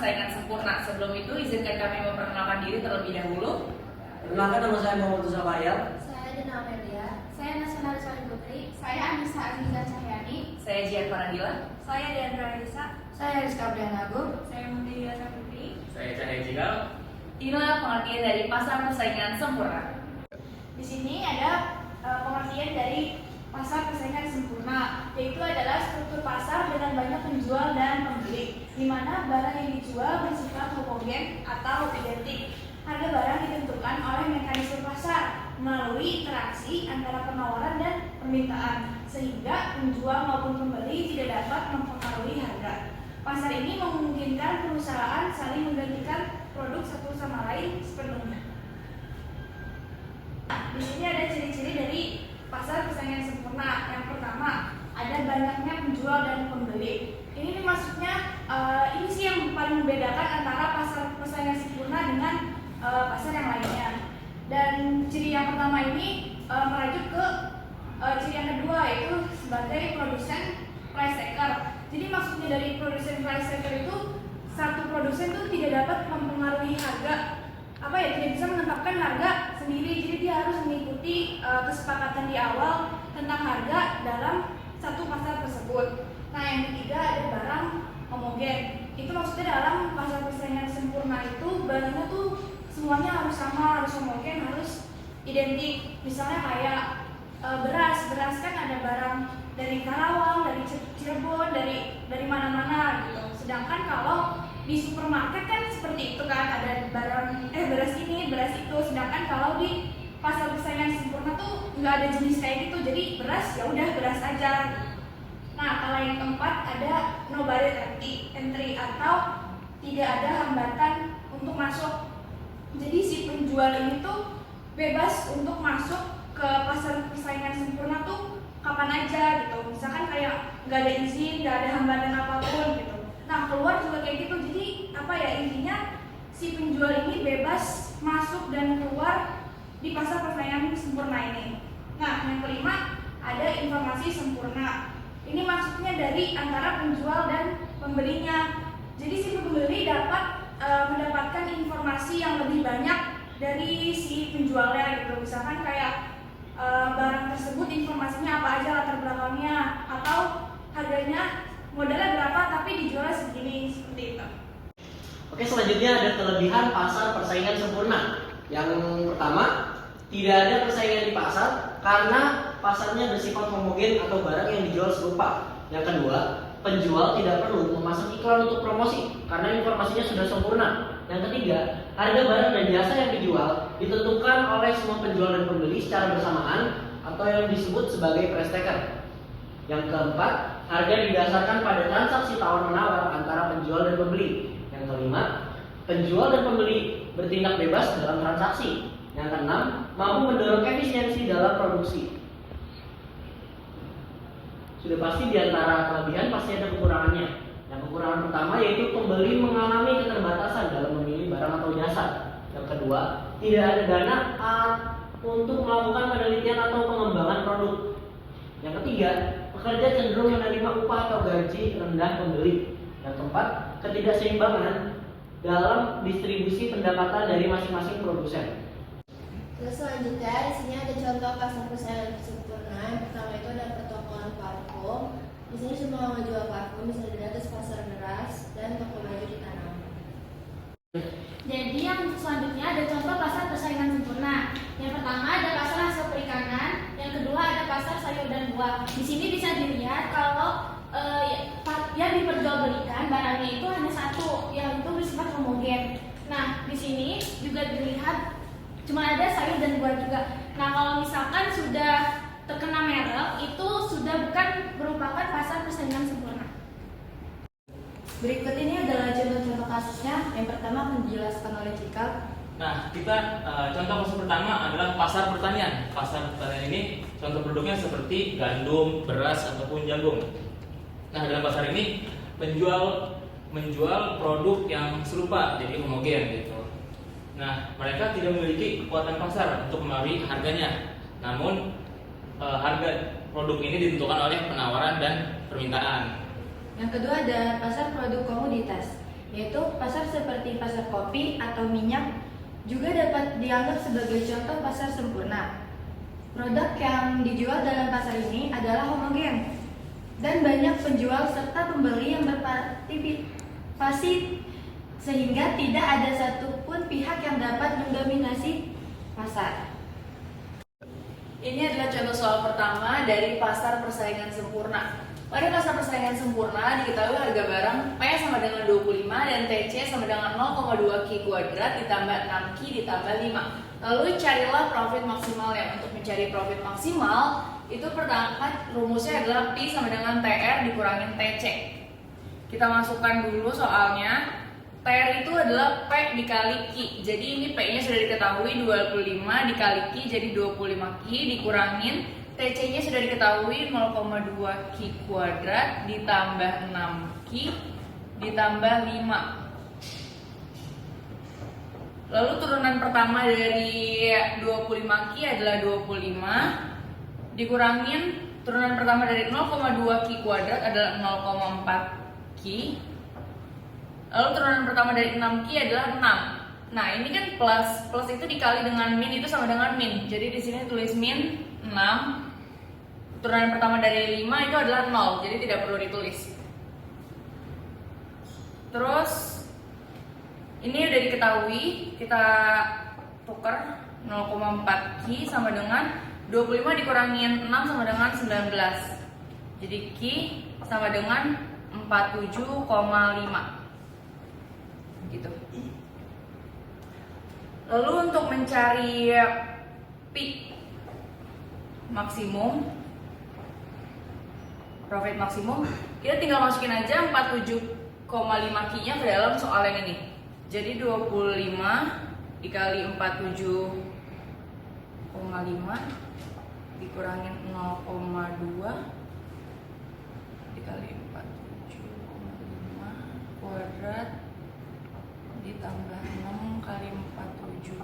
persaingan sempurna. Sebelum itu, izinkan kami memperkenalkan diri terlebih dahulu. Perkenalkan, nama saya Muhammad Tusabayal. Saya Dina Amelia. Saya Nasionalis Wali Putri. Saya Anissa Aziza Cahyani. Saya Jian Farandila. Saya Diandra Risa. Saya Rizka Brianagung. Saya Mutia Saputri. Saya Cahaya Jigal. Inilah pengertian dari pasar persaingan sempurna. Di sini ada pengertian dari pasar persaingan sempurna, yaitu adalah struktur pasar dengan banyak penjual dan pembeli, di mana barang yang dijual bersifat homogen atau identik. Harga barang ditentukan oleh mekanisme pasar melalui interaksi antara penawaran dan permintaan, sehingga penjual maupun pembeli tidak dapat mempengaruhi harga. Pasar ini memungkinkan perusahaan saling menggantikan produk satu sama lain sepenuhnya. Di sini ada ciri-ciri dari pasar persaingan sempurna. Yang pertama, ada banyaknya penjual dan pembeli. Ini maksudnya ini sih yang paling membedakan antara pasar persaingan sempurna dengan pasar yang lainnya. Dan ciri yang pertama ini merujuk ke ciri yang kedua, yaitu sebagai produsen price taker. Jadi maksudnya dari produsen price taker itu, satu produsen itu tidak dapat mempengaruhi harga, tidak bisa menetapkan harga sendiri. Jadi dia harus mengikuti kesepakatan di awal tentang harga dalam satu pasar tersebut. Nah, yang ketiga ada barang homogen. Itu maksudnya dalam pasar persaingan sempurna itu barangnya tuh semuanya harus sama, harus homogen, harus identik. Misalnya kayak beras kan ada barang dari Karawang, dari Cirebon, dari mana-mana gitu. Sedangkan kalau di supermarket kan seperti itu kan, ada barang beras ini, beras itu. Sedangkan kalau di pasar persaingan sempurna tuh nggak ada jenis kayak gitu. Jadi beras ya udah beras aja. Nah, kalau yang keempat ada no barrier entry atau tidak ada hambatan untuk masuk. Jadi si penjual ini tuh bebas untuk masuk ke pasar persaingan sempurna tuh kapan aja gitu. Misalkan kayak nggak ada izin, nggak ada hambatan apapun gitu. Nah, keluar juga kayak gitu. Jadi intinya si penjual ini bebas masuk dan keluar di pasar persaingan sempurna ini. Nah, yang kelima ada informasi sempurna. Ini maksudnya dari antara penjual dan pembelinya. Jadi si pembeli dapat mendapatkan informasi yang lebih banyak dari si penjualnya gitu. Misalkan kayak barang tersebut informasinya apa aja, latar belakangnya, atau harganya modalnya berapa tapi dijual segini, seperti itu. Oke, selanjutnya ada kelebihan pasar persaingan sempurna. Yang pertama, tidak ada persaingan di pasar karena pasarnya bersifat homogen atau barang yang dijual serupa. Yang kedua, penjual tidak perlu memasang iklan untuk promosi karena informasinya sudah sempurna. Yang ketiga, harga barang dan jasa yang dijual ditentukan oleh semua penjual dan pembeli secara bersamaan atau yang disebut sebagai price taker. Yang keempat, harga didasarkan pada transaksi tawar-menawar antara penjual dan pembeli. Yang kelima, penjual dan pembeli bertindak bebas dalam transaksi. Yang keenam, mampu mendorong efisiensi dalam produksi. Sudah pasti di antara kelebihan pasti ada kekurangannya. Yang kekurangan pertama yaitu pembeli mengalami keterbatasan dalam memilih barang atau jasa. Yang kedua, tidak ada dana untuk melakukan penelitian atau pengembangan produk. Yang ketiga, pekerja cenderung menerima upah atau gaji rendah pembeli. Yang keempat, ketidakseimbangan dalam distribusi pendapatan dari masing-masing produsen. Terus selanjutnya di sini ada contoh pasar persaingan sempurna. Yang pertama itu ada pertokoan parfum. Di sini semua menjual parfum, bisa dilihat di pasar beras dan toko baju di Tanah. Jadi yang selanjutnya ada contoh pasar persaingan sempurna. Yang pertama ada pasar hasil perikanan, yang kedua ada pasar sayur dan buah. Di sini bisa dilihat kalau yang diperjualbelikan barangnya itu hanya satu, yang itu bersifat homogen. Nah, di sini juga dilihat cuma ada sayur dan buah juga. Nah, kalau misalkan sudah terkena merek, itu sudah bukan merupakan pasar persaingan sempurna. Berikut ini adalah contoh-contoh kasusnya. Yang pertama menjelaskan oleh Cikal. Nah, kita contoh kasus pertama adalah pasar pertanian. Pasar pertanian ini contoh produknya seperti gandum, beras, ataupun jagung. Nah, dalam pasar ini menjual produk yang serupa, jadi homogen gitu. Nah, mereka tidak memiliki kekuatan pasar untuk mempengaruhi harganya. Namun harga produk ini ditentukan oleh penawaran dan permintaan. Yang kedua ada pasar produk komoditas. yaitu pasar seperti pasar kopi atau minyak juga dapat dianggap sebagai contoh pasar sempurna. Produk yang dijual dalam pasar ini adalah homogen dan banyak penjual serta pembeli yang berpartisipasi sehingga tidak ada satupun pihak yang dapat mendominasi pasar. Ini adalah contoh soal pertama dari pasar persaingan sempurna. Pada pasar persaingan sempurna diketahui harga barang P sama dengan 25 dan TC sama dengan 0,2 Q kuadrat ditambah 6 Q ditambah 5. Lalu carilah profit maksimalnya. Untuk mencari profit maksimal itu pertama rumusnya adalah P sama dengan TR dikurangin TC. Kita masukkan dulu soalnya. TR itu adalah P dikali Q. Jadi ini P-nya sudah diketahui 25 dikali Q jadi 25 Q dikurangin TC-nya sudah diketahui 0,2 Q kuadrat ditambah 6 Q ditambah 5. Lalu turunan pertama dari 25 Q adalah 25 dikurangin turunan pertama dari 0,2 Q kuadrat adalah 0,4 Q. Lalu turunan pertama dari 6Q adalah 6. Nah, ini kan plus itu dikali dengan min itu sama dengan min. Jadi di sini tulis min 6. Turunan pertama dari 5 itu adalah 0. Jadi tidak perlu ditulis. Terus ini udah diketahui, kita tukar 0,4Q sama dengan 25 dikurangin 6 sama dengan 19. Jadi Q sama dengan 47,5. Gitu. Lalu untuk mencari peak maksimum, profit maksimum, kita tinggal masukin aja 47,5 Q-nya ke dalam soal yang ini. Jadi 25 dikali 47,5 dikurangin 0,2 dikali 47,5 kuadrat ditambah 6 kali 47,5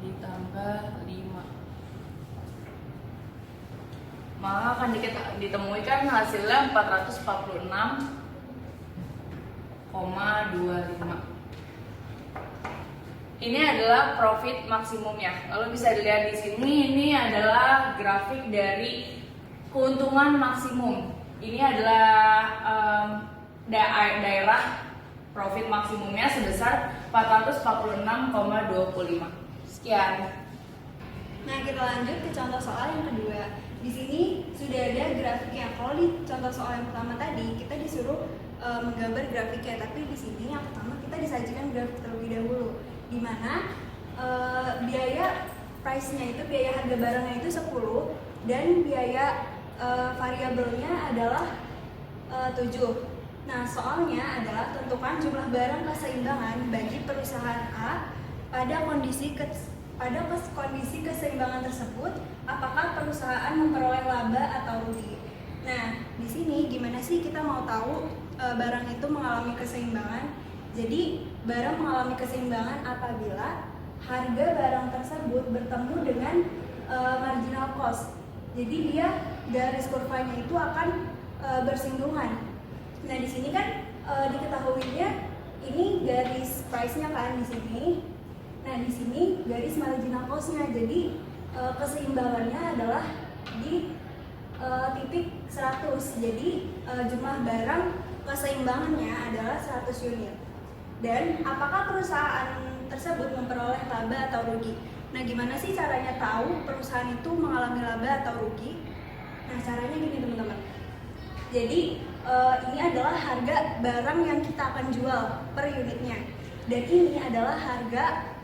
ditambah 5, maka akan ditemukan hasilnya 446,25. Ini adalah profit maksimumnya. Lalu bisa dilihat di sini, ini adalah grafik dari keuntungan maksimum. Ini adalah daerah profit maksimumnya sebesar 446,25. Sekian. Nah, kita lanjut ke contoh soal yang kedua. Di sini sudah ada grafiknya. Kalau di contoh soal yang pertama tadi kita disuruh menggambar grafiknya, tapi di sini yang pertama kita disajikan grafik terlebih dahulu, di mana biaya price-nya itu, biaya harga barangnya itu 10 dan biaya variabelnya adalah 7. Nah, soalnya adalah tentukan jumlah barang keseimbangan bagi perusahaan A pada kondisi keseimbangan tersebut, apakah perusahaan memperoleh laba atau rugi. Nah, di sini gimana sih kita mau tahu barang itu mengalami keseimbangan? Jadi, barang mengalami keseimbangan apabila harga barang tersebut bertemu dengan marginal cost. Jadi dia garis kurvanya itu akan bersinggungan. Nah, di sini kan diketahuinya ini garis price-nya kan di sini. Nah, di sini garis marginal cost-nya. Jadi keseimbangannya adalah di titik 100. Jadi jumlah barang keseimbangannya adalah 100 unit. Dan apakah perusahaan tersebut memperoleh laba atau rugi? Nah, gimana sih caranya tahu perusahaan itu mengalami laba atau rugi? Nah, caranya gini teman-teman. Jadi ini adalah harga barang yang kita akan jual per unitnya, dan ini adalah harga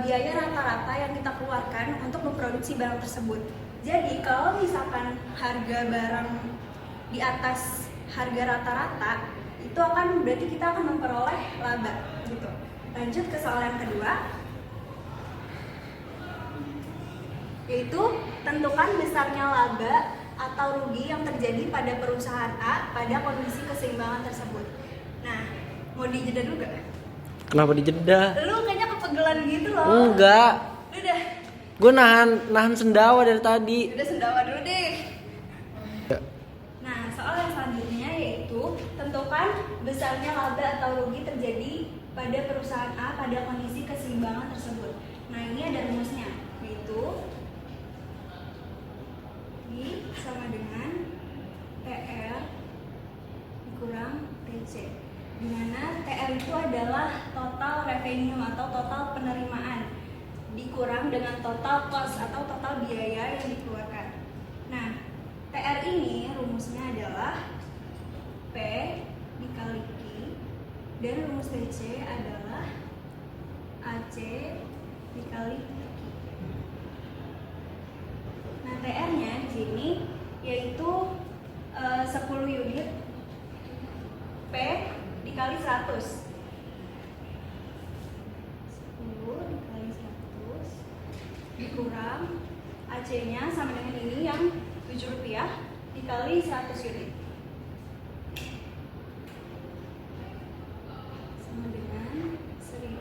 biaya rata-rata yang kita keluarkan untuk memproduksi barang tersebut. Jadi kalau misalkan harga barang di atas harga rata-rata, itu akan berarti kita akan memperoleh laba gitu. Lanjut ke soal yang kedua, yaitu tentukan besarnya laba atau rugi yang terjadi pada perusahaan A pada kondisi keseimbangan tersebut. Nah, mau dijeda dulu gak? Kenapa dijeda? Lu kayaknya kepegelan gitu loh. Enggak. Udah. Gue nahan sendawa dari tadi. Udah sendawa dulu deh. Nah, soal yang selanjutnya yaitu tentukan besarnya laba atau rugi terjadi pada perusahaan A pada kondisi keseimbangan tersebut. Nah, ini ada rumusnya, yaitu I sama dengan TR dikurang TC, di mana TR itu adalah total revenue atau total penerimaan dikurang dengan total cost atau total biaya yang dikeluarkan. Nah, TR ini rumusnya adalah P dikali Q, dan rumus TC adalah AC dikali Q. Nah, TR-nya di sini yaitu 10 unit P dikali 100. 10 dikali 100 dikurang AC-nya sama dengan ini yang Rp7 dikali 100 unit. Sama dengan 1000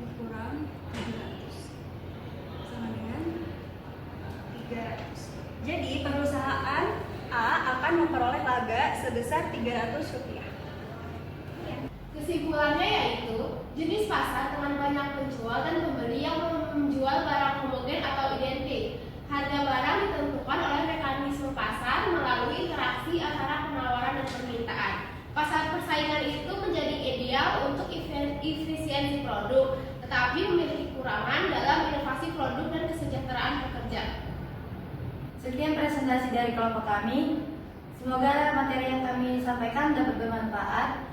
dikurang 700 sama dengan 300. Jadi perusahaan A akan memperoleh laba sebesar Rp300. Kesimpulannya yaitu, jenis pasar dengan banyak penjual dan pembeli yang menjual barang homogen atau identik. Harga barang ditentukan oleh mekanisme pasar melalui interaksi antara penawaran dan permintaan. Pasar persaingan itu menjadi ideal untuk efisiensi produk, tetapi memiliki kekurangan dalam inovasi produk dan kesejahteraan pekerja. Sekian presentasi dari kelompok kami. Semoga materi yang kami sampaikan dapat bermanfaat.